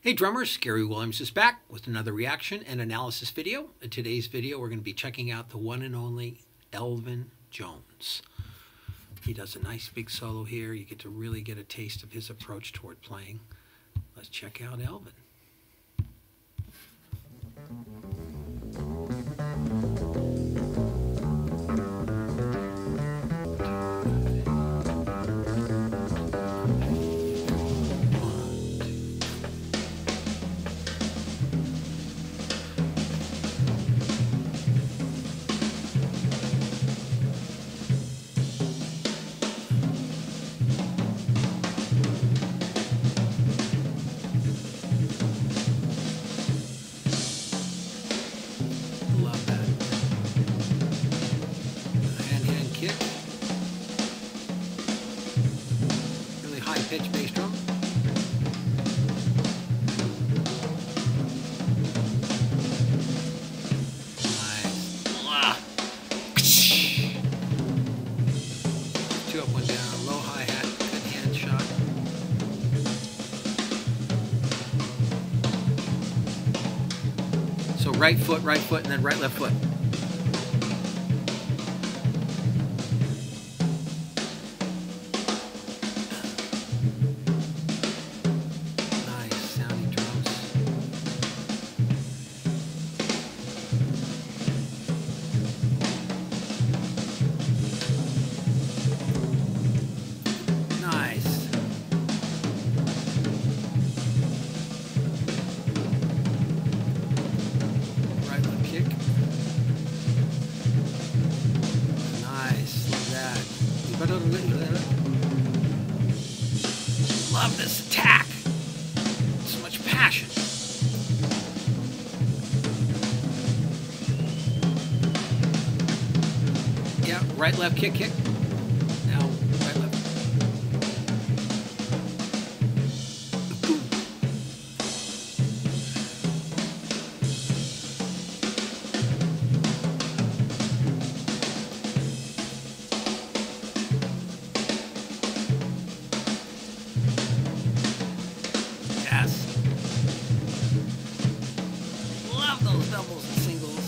Hey drummers, Garey Williams is back with another reaction and analysis video. In today's video, we're going to be checking out the one and only Elvin Jones. He does a nice big solo here. You get to really get a taste of his approach toward playing. Let's check out Elvin. Love that. Hand kick. Really high pitch bass drum. Nice. Two up, one down. Low hi-hat. Good hand shot. So right foot, and then right, left foot. Nice sounding drums. Nice. Right leg kick. Nice, love that. Love this attack. So much passion. Yeah, right, left, kick. Now, right, left. Boom. Yes. Love those doubles and singles.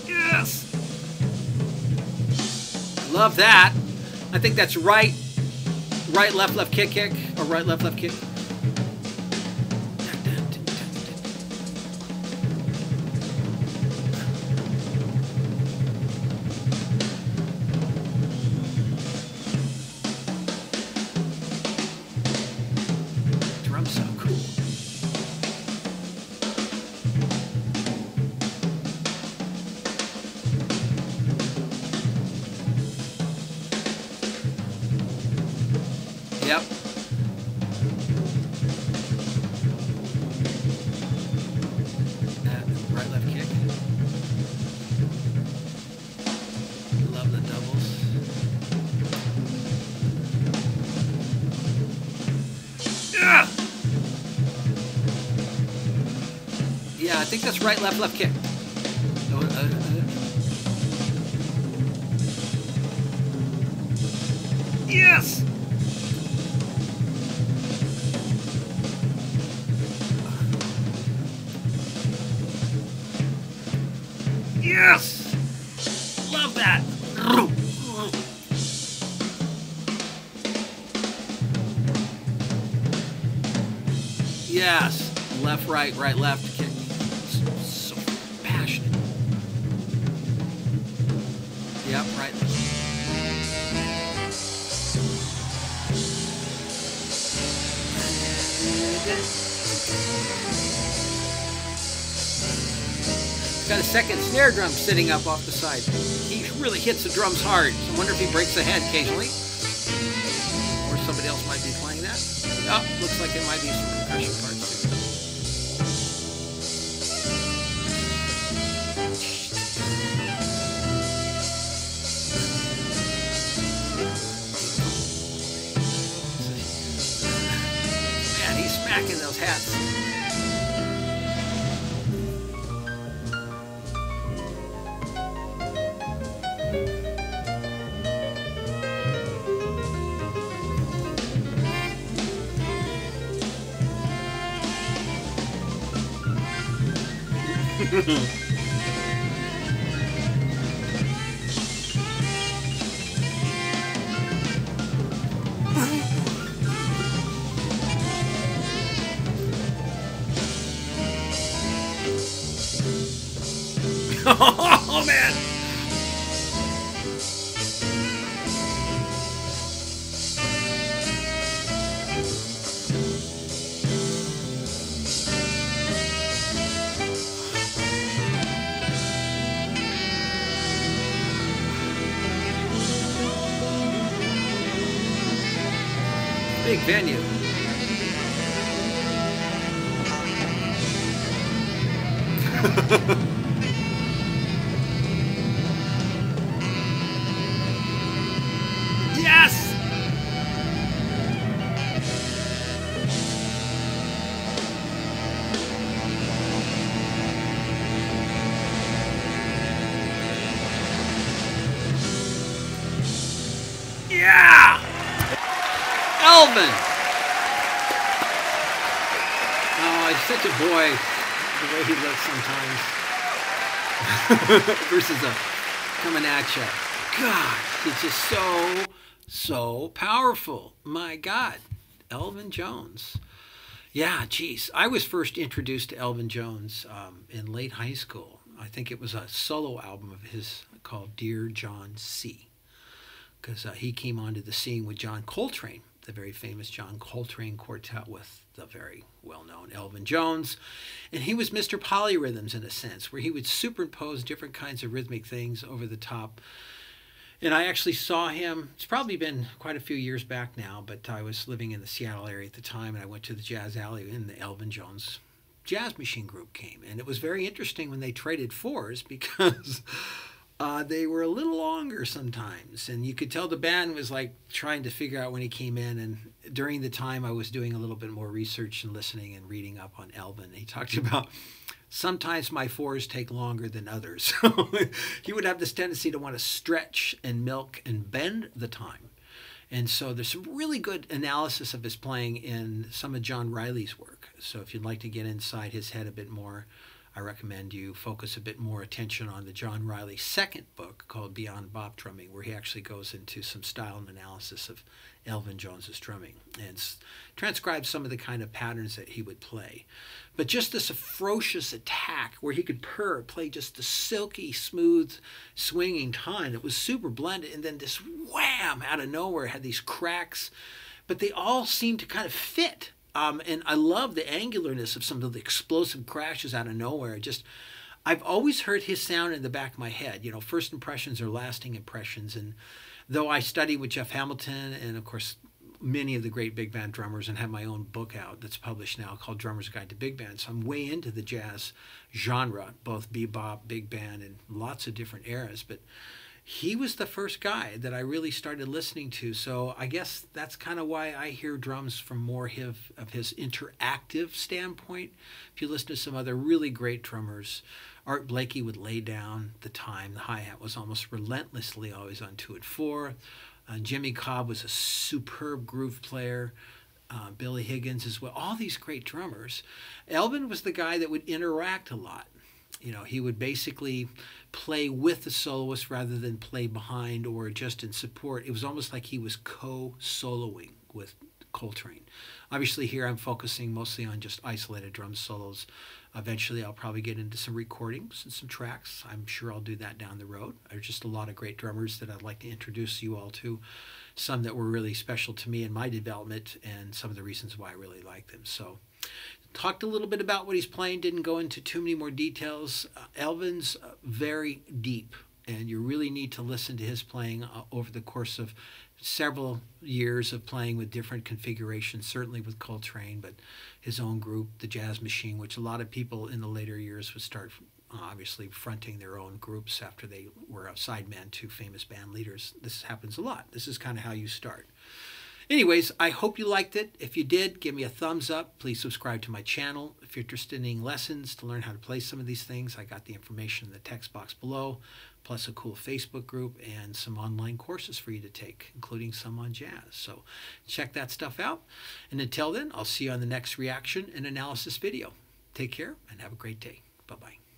Yes. Love that. I think that's right, left, kick, or right, left, kick. Drum's so cool. Yep. Right, left kick. Love the doubles. Yeah. Yeah, I think that's right, left kick. Yes. Yes! Love that! Yes! Left, right, left, kick. So passionate. Yep, right. Got a second snare drum sitting up off the side. He really hits the drums hard. I wonder if he breaks the head occasionally. Or somebody else might be playing that. Oh, looks like it might be some percussion parts too. Man, he's smacking those hats. Oh, man. Big venue. Yes! Yeah! Elvin! Oh, he's such a boy, the way he looks sometimes. Versus a coming at you. God, he's just so powerful. My God, Elvin Jones. Yeah, geez. I was first introduced to Elvin Jones in late high school. I think it was a solo album of his called Dear John C. Because he came onto the scene with John Coltrane, the very famous John Coltrane quartet with the very well-known Elvin Jones. And he was Mr. Polyrhythms in a sense, where he would superimpose different kinds of rhythmic things over the top. And I actually saw him, it's probably been quite a few years back now, but I was living in the Seattle area at the time, and I went to the Jazz Alley, and the Elvin Jones Jazz Machine group came. And it was very interesting when they traded fours, because they were a little longer sometimes, and you could tell the band was like trying to figure out when he came in. And during the time I was doing a little bit more research and listening and reading up on Elvin, he talked about sometimes my fours take longer than others. He would have this tendency to want to stretch and milk and bend the time. And so there's some really good analysis of his playing in some of John Riley's work. So if you'd like to get inside his head a bit more, I recommend you focus a bit more attention on the John Riley second book called Beyond Bop Drumming, where he actually goes into some style and analysis of Elvin Jones's drumming and transcribes some of the kind of patterns that he would play. But just this ferocious attack where he could play just the silky, smooth, swinging time. It was super blended, and then this wham out of nowhere had these cracks, but they all seemed to kind of fit. And I love the angularness of some of the explosive crashes out of nowhere. I've always heard his sound in the back of my head. You know, first impressions are lasting impressions. And though I study with Jeff Hamilton and, of course, many of the great big band drummers, and have my own book out that's published now called Drummer's Guide to Big Band, so I'm way into the jazz genre, both bebop, big band, and lots of different eras. But he was the first guy that I really started listening to. So I guess that's kind of why I hear drums from more of his interactive standpoint. If you listen to some other really great drummers, Art Blakey would lay down the time. The hi-hat was almost relentlessly always on 2/4. Jimmy Cobb was a superb groove player. Billy Higgins as well. All these great drummers. Elvin was the guy that would interact a lot. You know, he would basically play with the soloist rather than play behind or just in support. It was almost like he was co-soloing with Coltrane. Obviously here I'm focusing mostly on just isolated drum solos. Eventually I'll probably get into some recordings and some tracks. I'm sure I'll do that down the road. There's just a lot of great drummers that I'd like to introduce you all to. Some that were really special to me in my development, and some of the reasons why I really like them. So talked a little bit about what he's playing, didn't go into too many more details. Elvin's very deep, and you really need to listen to his playing over the course of several years of playing with different configurations, certainly with Coltrane, but his own group, the Jazz Machine, which a lot of people in the later years would start obviously fronting their own groups after they were a sideman to famous band leaders. This happens a lot. This is kind of how you start. Anyways, I hope you liked it. If you did, give me a thumbs up. Please subscribe to my channel. If you're interested in lessons to learn how to play some of these things, I got the information in the text box below, plus a cool Facebook group and some online courses for you to take, including some on jazz. So check that stuff out. And until then, I'll see you on the next reaction and analysis video. Take care and have a great day. Bye-bye.